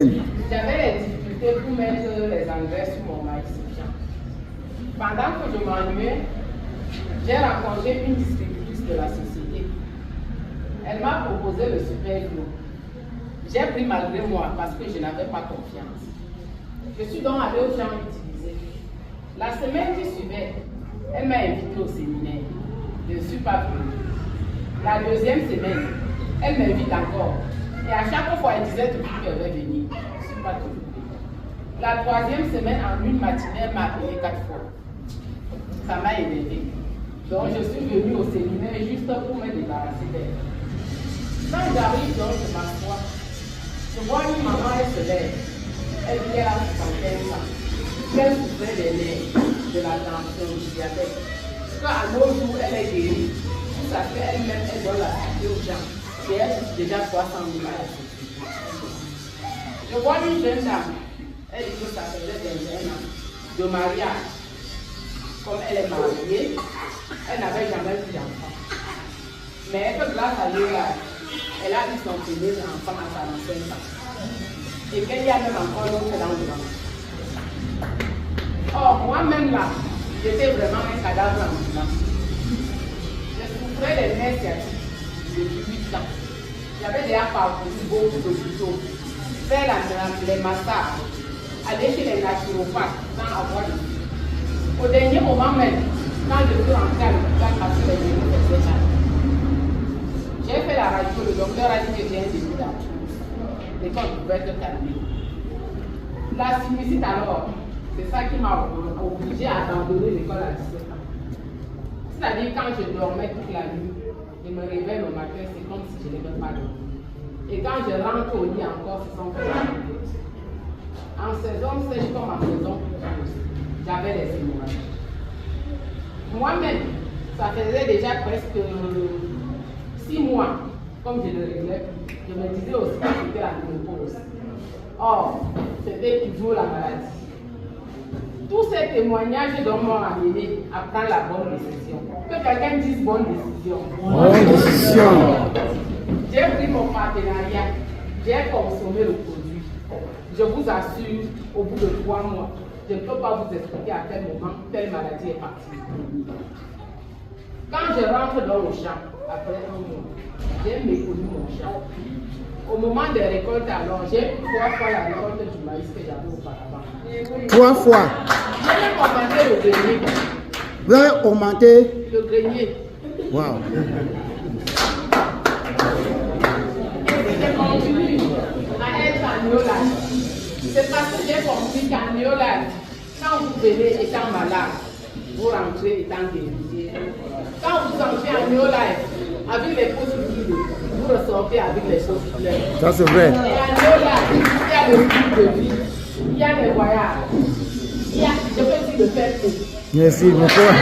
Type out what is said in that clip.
J'avais les difficultés pour mettre les engrais sur mon maïs. Pendant que je m'ennuyais, j'ai rencontré une distributrice de la société. Elle m'a proposé le super bio. J'ai pris malgré moi parce que je n'avais pas confiance. Je suis donc allée au champ utiliser. La semaine qui suivait, elle m'a invité au séminaire. Je ne suis pas venue. La deuxième semaine, elle m'invite encore. Et à chaque fois, elle disait toujours qu'elle va venir. Je ne suis pas toujours venue. La troisième semaine, en une matinée, elle m'a appelé 4 fois. Ça m'a énervé. Donc, je suis venue au séminaire juste pour me débarrasser d'elle. Quand j'arrive, donc, je m'assois. Je vois une maman, elle se lève. Elle dit qu'elle a 75 ans. Elle souffrait des nerfs, de la tension, du diabète. Qu'à nos jours, elle est guérie. Tout ça fait elle-même, elle donne la santé aux gens. Et elle touche déjà 300 000 à la société. Je vois une jeune dame. Elle dit que ça faisait 21 ans de mariage. Comme elle est mariée, elle n'avait jamais eu d'enfant. Mais que grâce à Dieu, elle a eu son premier enfant à 45 ans. Et qu'il y a même encore l'autre dans le ventre. Or, moi-même là, j'étais vraiment un cadavre ambulant. Je souffrais des nerfs sciatiques depuis 8 ans. J'avais déjà parcouru beaucoup d'hôpitaux, faire les massages, aller chez les naturopathes sans avoir de vie. Au dernier moment même, quand je suis rentrée à l'hôpital parce que les genoux faisaient mal, j'ai fait la radio, le docteur a dit que j'ai un début d'arthrose. L'école pouvait te calmer. La sinusite alors, c'est ça qui m'a obligée à abandonner l'école à 17 ans. C'est-à-dire quand je dormais toute la nuit, je me réveille le matin, c'est comme si je n'avais pas dormi. Et quand je rentre au lit encore, ce sont que en saison sèche comme en saison pluvieuse, j'avais les hémorragies. Moi-même, ça faisait déjà presque 6 mois, comme je le réglais, je me disais aussi que c'était la ménopause. Or, c'était toujours la maladie. Tous ces témoignages m'ont amené à prendre la bonne décision. Que quelqu'un dise bonne décision. Bonne décision. J'ai pris mon partenariat, j'ai consommé le produit. Je vous assure, au bout de 3 mois, je ne peux pas vous expliquer à quel moment telle maladie est partie. Quand je rentre dans le champ, après 1 mois, j'ai méconnu mon champ. Au moment des récoltes, alors, j'ai 3 fois la récolte du maïs que j'avais auparavant. 3 fois. J'ai augmenté le grenier. Vous avez augmenté Le grenier. Wow. Et je continue à être en néolage. C'est parce que j'ai compris qu'en néolage, quand vous venez étant malade, vous rentrez étant guéri. Quand vous entrez en néolage, avec les fausses fluides, vous ressortez avec les choses claires. Ça c'est vrai. Et en néolage, il y a le style de vie, il y a les voyages, il y a, je peux dire, le fait. Merci beaucoup.